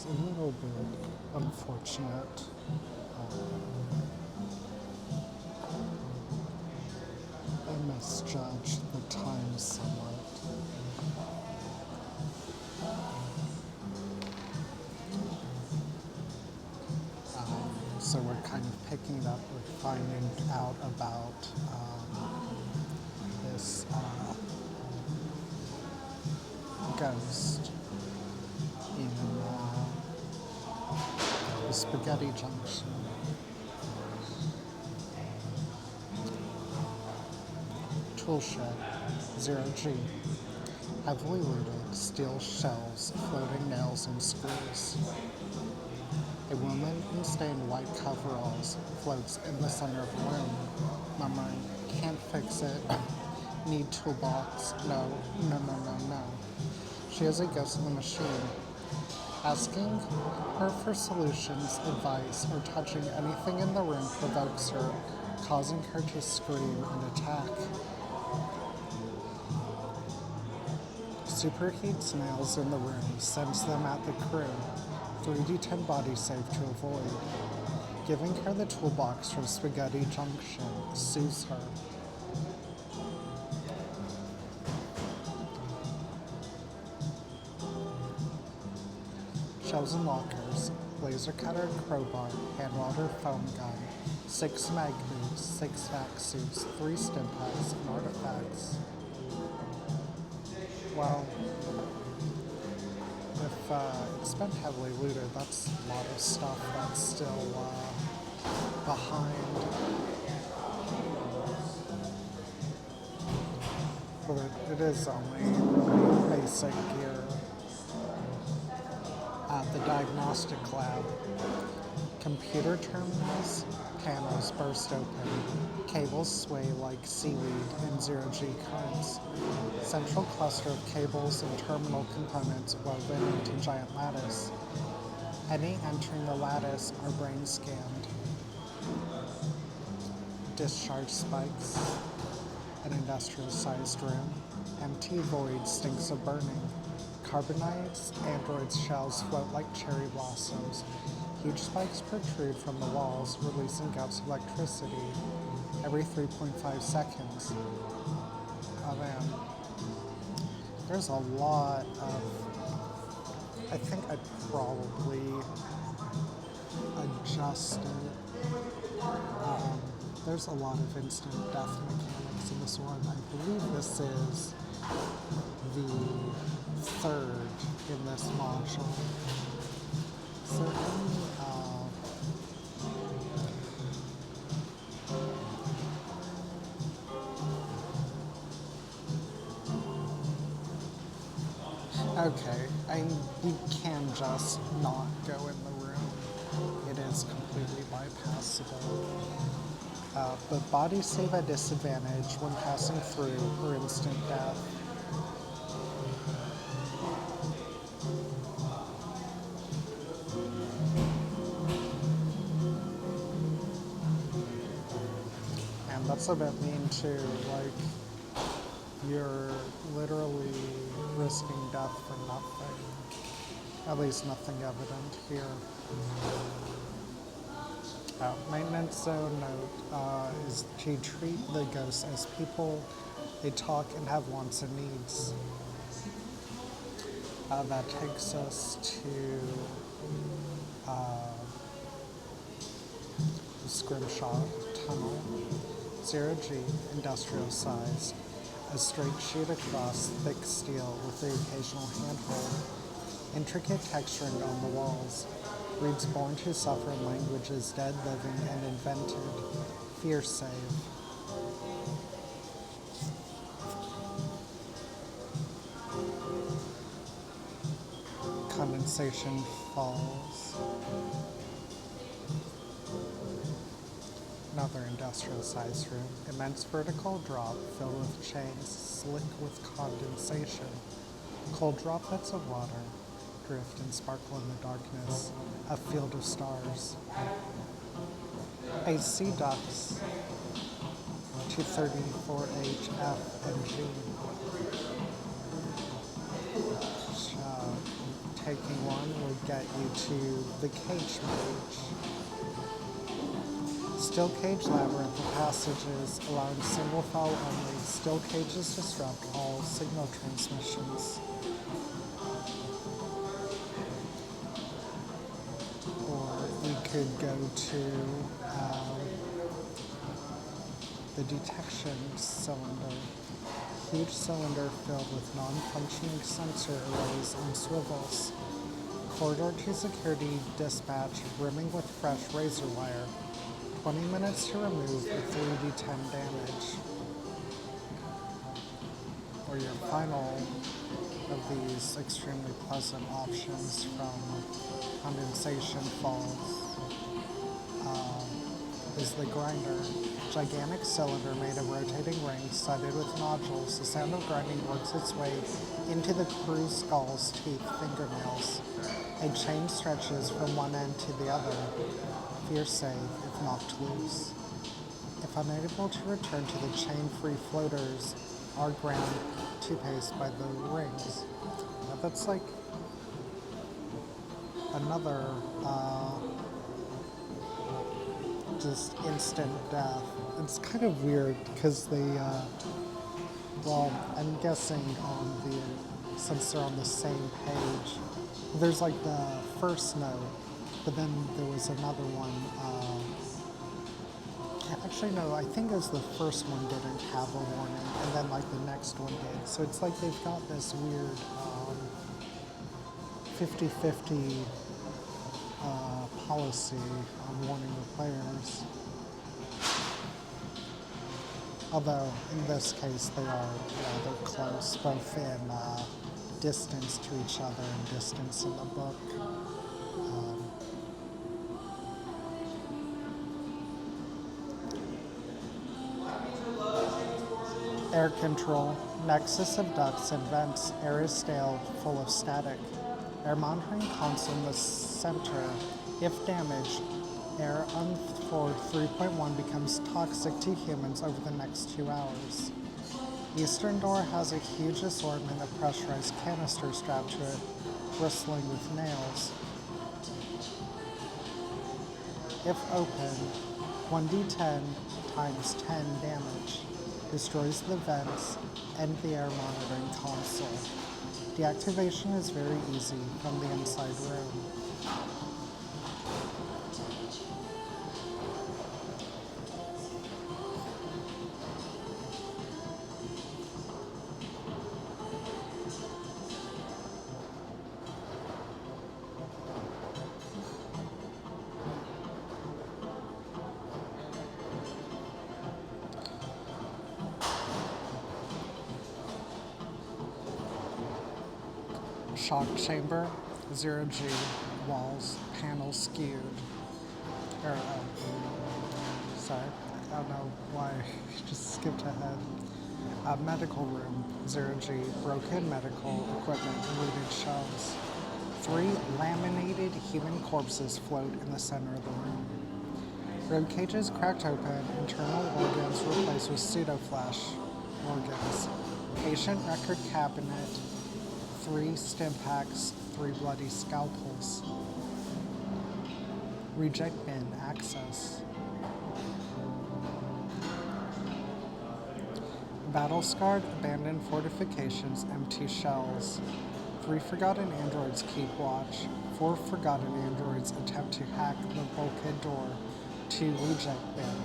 It's a little bit unfortunate. I misjudged the time somewhat. So we're kind of picking up, we're finding out about this ghost in the Spaghetti Junction. Tool shed, 0G. Heavily looted, steel shelves, floating nails and screws. A woman in stained white coveralls floats in the center of the room, murmuring, "Can't fix it. Need toolbox. No, no, no, no, no." She is a ghost in the machine. Asking her for solutions, advice, or touching anything in the room provokes her, causing her to scream and attack. Superheats nails in the room, sends them at the crew. 3D10 body save to avoid. Giving her the toolbox from Spaghetti Junction soothes her. Shelves and lockers, laser cutter and crowbar, hand water foam gun, 6 mag boots, 6 vac suits, 3 stim packs, and artifacts. Well, if it's been heavily looted, that's a lot of stuff that's still behind. But it is only really basic gear. At the diagnostic lab, computer terminals, panels burst open, cables sway like seaweed in 0G currents. Central cluster of cables and terminal components woven into giant lattice. Any entering the lattice are brain scanned. Discharge spikes, an industrial-sized room. Empty void stinks of burning. Carbonites, androids' shells float like cherry blossoms. Huge spikes protrude from the walls, releasing gouts of electricity every 3.5 seconds. Oh man. There's a lot of... I think I'd probably adjust it. There's a lot of instant death mechanics in this one. I believe this is the third in this module. So okay, we can just not go in the room. It is completely bypassable. But body save at disadvantage when passing through or instant death. And that's a bit mean too, like you're literally risking death for nothing. At least nothing evident here. Maintenance zone note is to treat the ghosts as people. They talk and have wants and needs. That takes us to the Scrimshaw Tunnel. 0G, industrial size. A straight sheet across thick steel with the occasional handhold. Intricate texturing on the walls. Reads born to suffer in languages dead, living, and invented. Fear save. Condensation falls. Another industrial-sized room. Immense vertical drop filled with chains, slick with condensation. Cold droplets of water drift and sparkle in the darkness. A field of stars. AC ducts 234H, F, and G. taking one would get you to the cage page. Steel cage labyrinth of passages allowing single file only. Steel cages disrupt all signal transmissions. Or we could go to the detection cylinder. Huge cylinder filled with non-functioning sensor arrays on swivels. Corridor to security dispatch brimming with fresh razor wire. 20 minutes to remove the 3d10 damage. Or your final of these extremely pleasant options from Condensation Falls is the grinder. Gigantic cylinder made of rotating rings studded with nodules. The sound of grinding works its way into the crew's skulls, teeth, fingernails. A chain stretches from one end to the other. Fear save if knocked loose. If unable to return to the chain-free floaters, are ground to paste by the rings. Now that's like another just instant death. It's kind of weird because they, well, I'm guessing since they're on the same page, there's like the first note, but then there was another one. Actually, no, I think it was the first one didn't have a warning, and then like the next one did. So it's like they've got this weird 50-50 policy on warning the players. Although in this case they are rather close, both in distance to each other and distance in the book. Air control. Nexus of ducts and vents. Air is stale, full of static. Air monitoring console in the center. If damaged, air on floor 3.1 becomes toxic to humans over the next 2 hours. Eastern door has a huge assortment of pressurized canisters strapped to it, bristling with nails. If open, 1d10 times 10 damage. Destroys the vents and the air monitoring console. Deactivation is very easy from the inside room. Shock chamber, 0G, walls, panels skewed. Sorry, I don't know why I just skipped ahead. Medical room, 0G, broken medical equipment, looted shelves. 3 laminated human corpses float in the center of the room. Rib cages cracked open, internal organs replaced with pseudo-flesh organs. Patient record cabinet, 3 stim packs, 3 bloody scalpels. Reject bin access. Battle-scarred, abandoned fortifications, empty shells. 3 forgotten androids keep watch. 4 forgotten androids attempt to hack the bulkhead door to reject bin.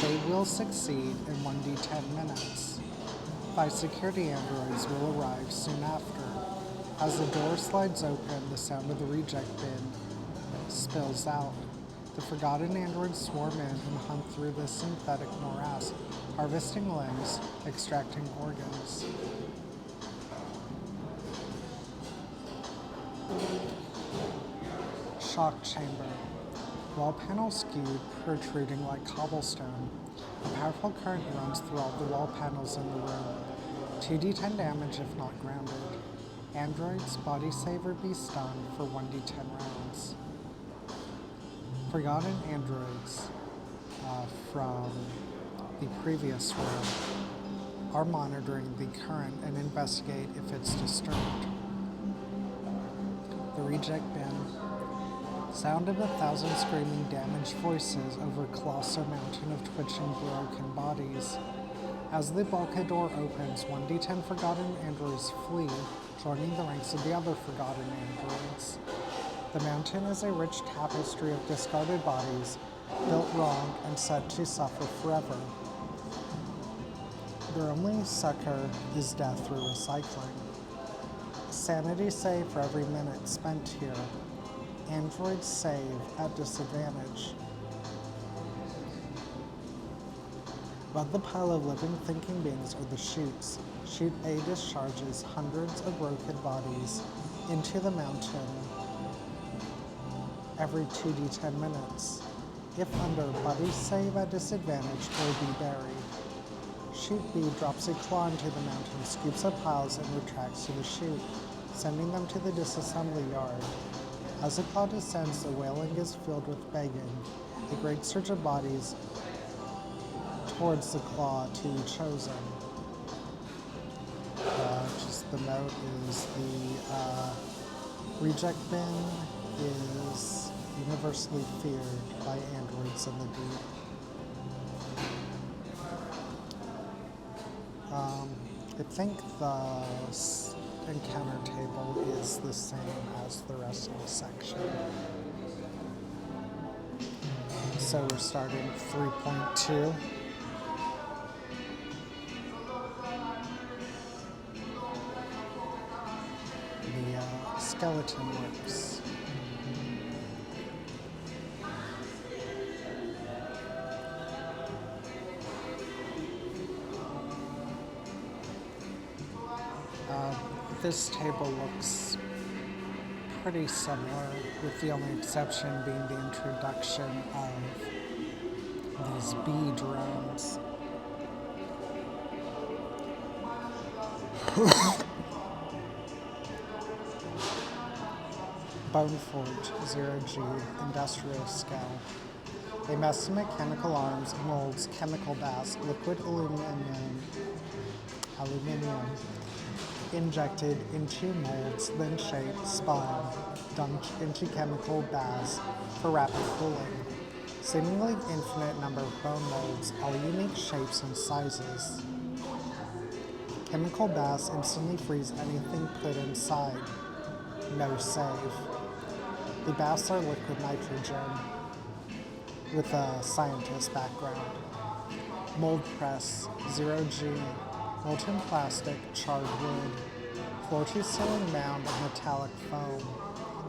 They will succeed in 1d10 minutes. 5 security androids will arrive soon after. As the door slides open, the sound of the reject bin spills out. The forgotten androids swarm in and hunt through the synthetic morass, harvesting limbs, extracting organs. Shock chamber. Wall panels skewed, protruding like cobblestone. A powerful current runs through all the wall panels in the room. 2d10 damage if not grounded. Androids, body save or be stunned for 1d10 rounds. Forgotten androids from the previous room are monitoring the current and investigate if it's disturbed. The reject bin. Sound of 1,000 screaming damaged voices over colossal mountain of twitching broken bodies. As the bulkhead door opens, 1d10 forgotten androids flee, joining the ranks of the other forgotten androids. The mountain is a rich tapestry of discarded bodies, built wrong and set to suffer forever. Their only succor is death through recycling. Sanity save for every minute spent here. Androids save at disadvantage. Above the pile of living thinking beings are the chutes. Chute A discharges hundreds of broken bodies into the mountain every 2d10 minutes. If under, bodies save at disadvantage or be buried. Chute B drops a claw into the mountain, scoops up piles, and retracts to the chute, sending them to the disassembly yard. As the claw descends, the wailing is filled with begging. A great surge of bodies towards the claw to be chosen. Just the note is the reject bin is universally feared by androids in the deep. I think the encounter table is the same as the rest of the section. So we're starting 3.2. The skeleton works. This table looks pretty similar, with the only exception being the introduction of these bee drones. Boneforge 0G industrial scale. A mess of mechanical arms, molds, chemical baths, liquid aluminium injected into molds, then shaped, spine, dunked into chemical baths for rapid cooling. Seemingly infinite number of bone molds, all unique shapes and sizes. Chemical baths instantly freeze anything put inside. No save. The baths are liquid nitrogen with a scientist background. Mold press, 0G, molten plastic, charred wood, floor-to-ceiling mound of metallic foam.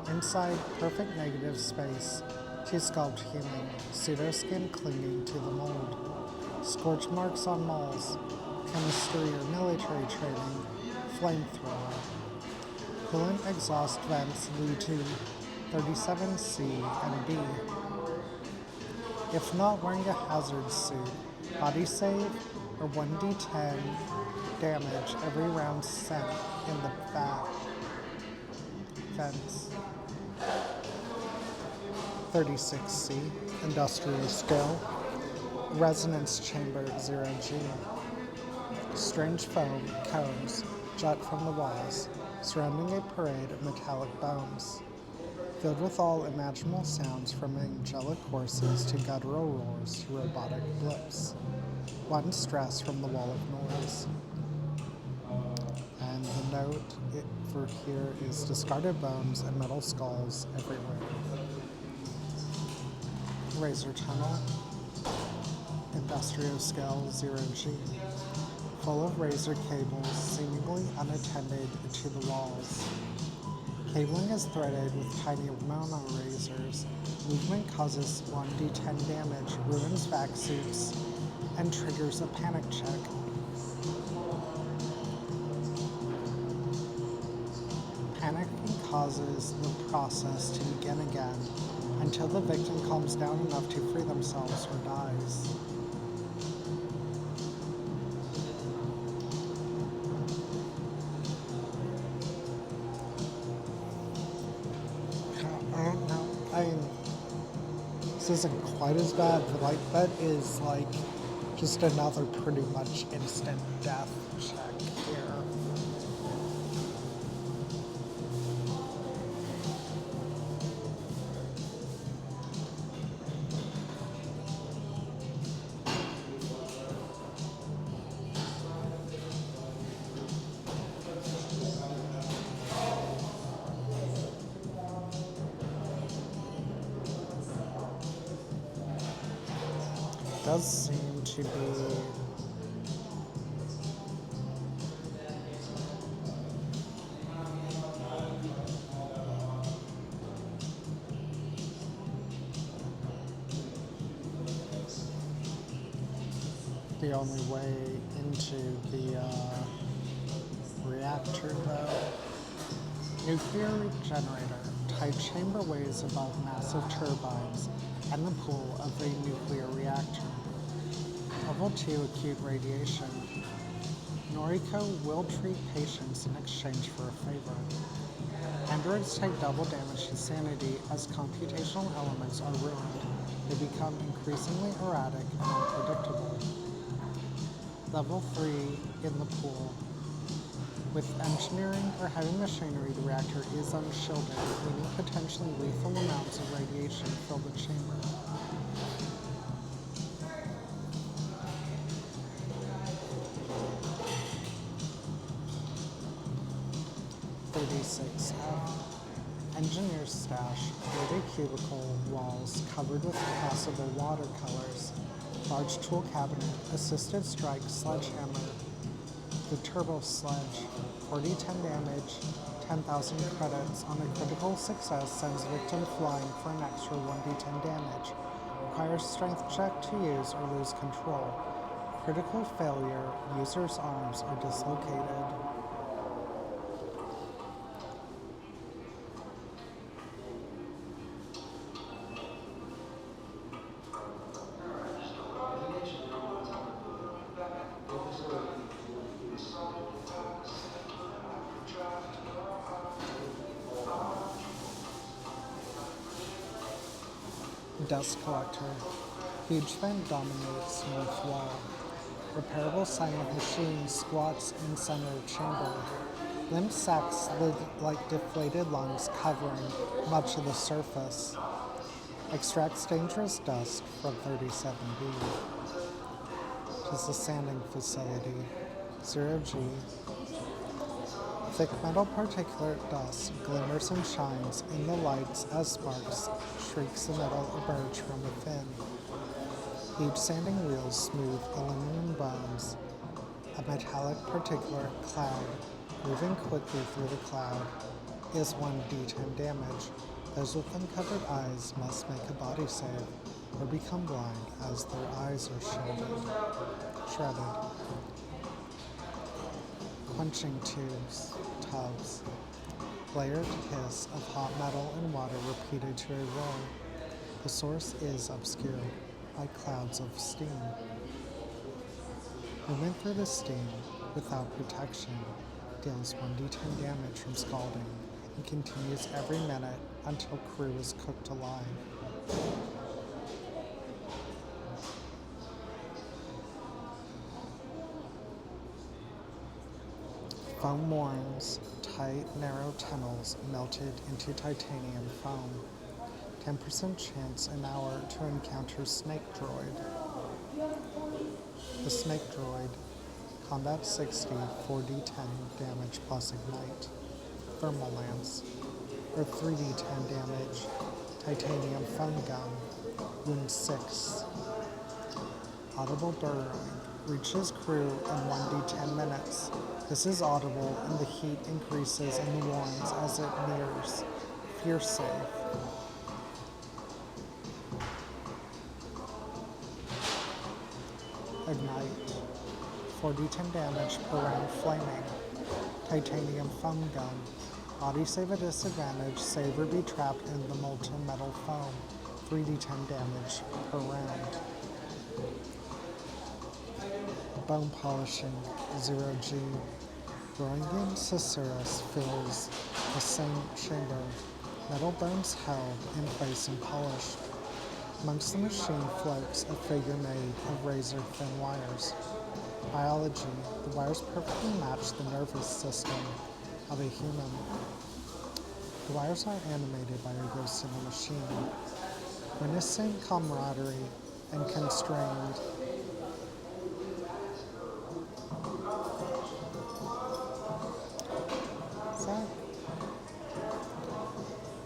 Inside, perfect negative space to sculpt human, pseudoskin clinging to the mold. Scorch marks on walls, chemistry or military training, flamethrower. Coolant exhaust vents lead to 37C and B. If not wearing a hazard suit, body save or 1d10 damage every round sent in the back fence. 36C, industrial scale. Resonance chamber 0G. Strange foam cones jut from the walls, surrounding a parade of metallic bones, filled with all imaginable sounds from angelic horses to guttural roars to robotic blips. One stress from the wall of noise. And the note for here is discarded bones and metal skulls everywhere. Razor tunnel, industrial scale 0G, full of razor cables seemingly unattended to the walls. Cabling is threaded with tiny mono razors. Movement causes 1d10 damage, ruins vac suits, and triggers a panic check. Panicking causes the process to begin again until the victim calms down enough to free themselves or dies. I don't know. This isn't quite as bad, but that is just another pretty much instant death check here. does seem to be the only way into the reactor, though. Nuclear generator. Tight chamber ways above massive turbines and the pool of a nuclear reactor. Level 2 acute radiation. Noriko will treat patients in exchange for a favor. Androids take double damage to sanity as computational elements are ruined. They become increasingly erratic and unpredictable. Level 3 in the pool. With engineering or heavy machinery, the reactor is unshielded, meaning potentially lethal amounts of radiation fill the chamber. Engineer's stash, 30 cubicle walls covered with possible watercolors. Large tool cabinet, assisted strike sledgehammer. The turbo sledge, 40-10 damage, 10,000 credits. On a critical success, sends victim flying for an extra 1d10 damage. Requires strength check to use or lose control. Critical failure, user's arms are dislocated. Dust collector. Huge vent dominates north wall. Repairable silent machine squats in center of chamber. Limp sacks like deflated lungs covering much of the surface. Extracts dangerous dust from 37B. Which is the sanding facility. 0G. Thick metal particulate dust glimmers and shines in the lights as sparks shrieks of metal emerge from within. Huge sanding wheels smooth aluminum bones. A metallic particulate cloud moving quickly through the cloud is 1d10 damage. Those with uncovered eyes must make a body save or become blind as their eyes are shredded. Quenching tubs. Layered hiss of hot metal and water repeated to a roar. The source is obscured by clouds of steam. Movement through the steam without protection deals 1d10 damage from scalding and continues every minute until crew is cooked alive. Foam moorings, tight, narrow tunnels melted into titanium foam. 10% chance an hour to encounter Snake Droid. The Snake Droid, Combat 60, 4d10 damage plus Ignite. Thermal Lance, or 3d10 damage, Titanium Foam Gun, Wound 6. Audible burrowing, reaches crew in 1d10 minutes. This is audible and the heat increases in the warns as it nears. Fear save. Ignite. 4d10 damage per round flaming. Titanium foam gun. Body save at disadvantage. Save or be trapped in the molten metal foam. 3d10 damage per round. Bone polishing. 0G. Growing susurrus fills the same chamber. Metal bones held in place and polished. Amongst the machine floats a figure made of razor-thin wires. Biology. The wires perfectly match the nervous system of a human. The wires are animated by a ghost in the machine. Menacing camaraderie and constrained.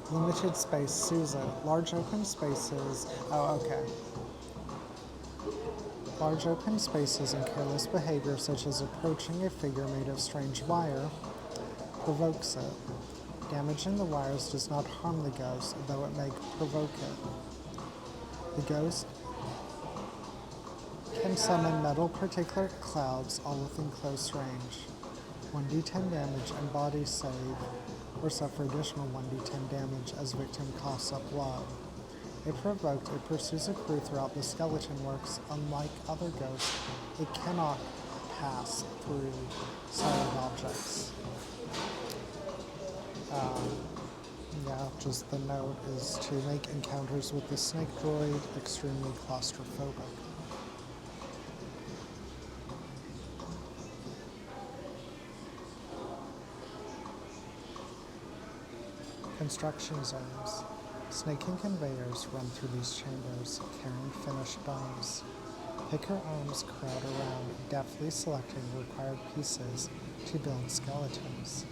Limited space, Sousa. Large open spaces. Oh, okay. Large open spaces and careless behavior, such as approaching a figure made of strange wire, provokes it. Damaging the wires does not harm the ghost, though it may provoke it. The ghost can summon metal particulate clouds, all within close range. 1d10 damage and body save, or suffer additional 1d10 damage as victim coughs up blood. If provoked, it pursues a crew throughout the skeleton works. Unlike other ghosts, it cannot pass through solid objects. Just the note is to make encounters with the snake droid extremely claustrophobic. Construction zones. Snaking conveyors run through these chambers, carrying finished bones. Picker arms crowd around, deftly selecting required pieces to build skeletons.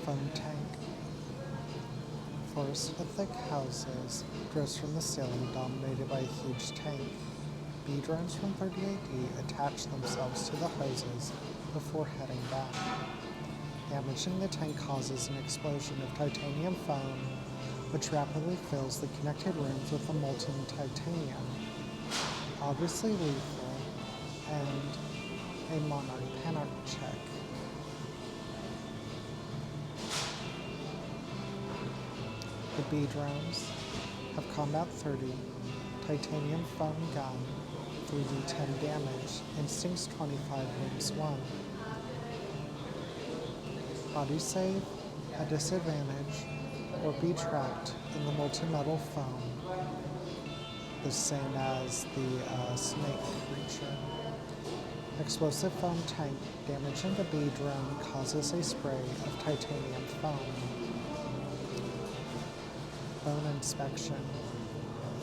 Foam tank. Forest of thick houses drips from the ceiling, dominated by a huge tank. Bee drones from 38D attach themselves to the hoses before heading back. Damaging the tank causes an explosion of titanium foam, which rapidly fills the connected rooms with a molten titanium, obviously lethal, and a monarch panic check. The B drones have combat 30, titanium foam gun, 3d10 damage, instincts 25, wounds 1. Body save, a disadvantage, or be trapped in the multi-metal foam, the same as the snake creature. Explosive foam tank damaging the bee drone causes a spray of titanium foam. Bone inspection.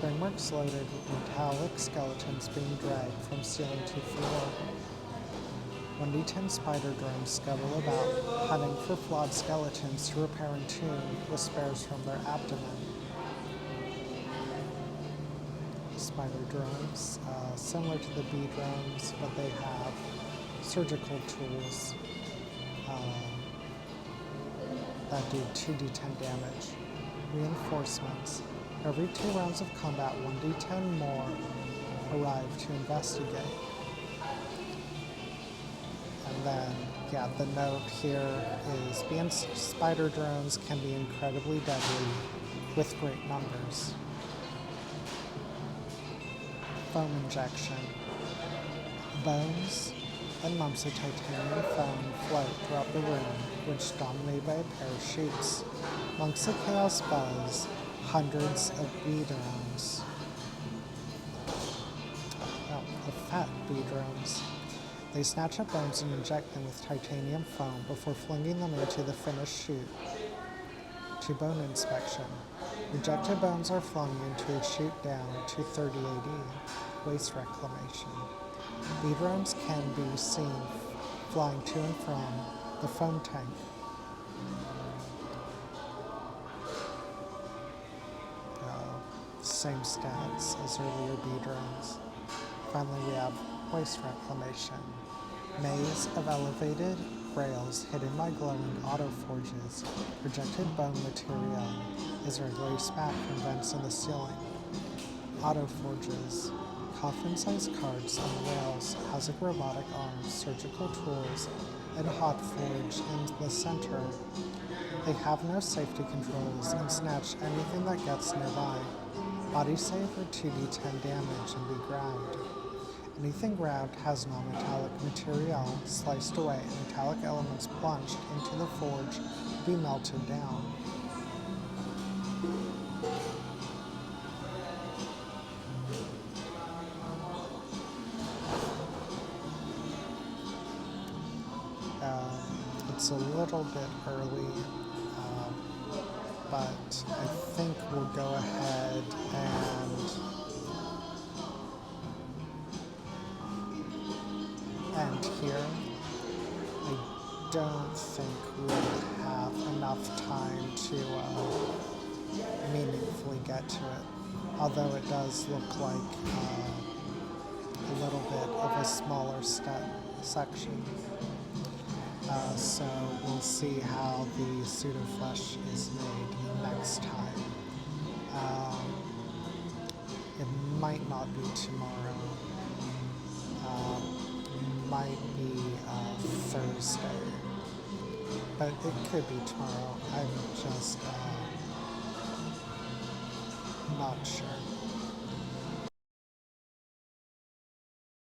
Frameworks loaded with metallic skeletons being dragged from ceiling to floor. 1d10 spider drones scuttle about, hunting for flawed skeletons to repair and tune with spares from their abdomen. Spider drones, similar to the bee drones, but they have surgical tools that do 2d10 damage. Reinforcements. Every 2 rounds of combat, 1d10 more arrive to investigate. And then, the note here is being spider drones can be incredibly deadly with great numbers. Foam injection. Bones and lumps of titanium foam float throughout the room, which dominated by a pair of chutes. Monks of Chaos buzz, hundreds of bee drones. The fat bee drones. They snatch up bones and inject them with titanium foam before flinging them into the finished chute. To bone inspection. Rejected bones are flung into a chute down to 30 AD, waste reclamation. Bee drones can be seen flying to and from the foam tank. Same stats as earlier bee drones. Finally, we have waste reclamation. Maze of elevated rails hidden by glowing autoforges. Projected bone material is regularly spat from vents in the ceiling. Autoforges. Coffin-sized carts on rails, housing robotic arms, surgical tools, and hot forge in the center. They have no safety controls and snatch anything that gets nearby. Body save for 2d10 damage and be grabbed. Anything grabbed has non-metallic material sliced away and metallic elements plunged into the forge be melted down. It's a little bit early, but I think we'll go ahead and here. I don't think we'll have enough time to meaningfully get to it. although it does look like a little bit of a smaller section. So we'll see how the pseudo flesh is made next time. It might not be tomorrow. Might be Thursday, but it could be tomorrow. I'm just not sure.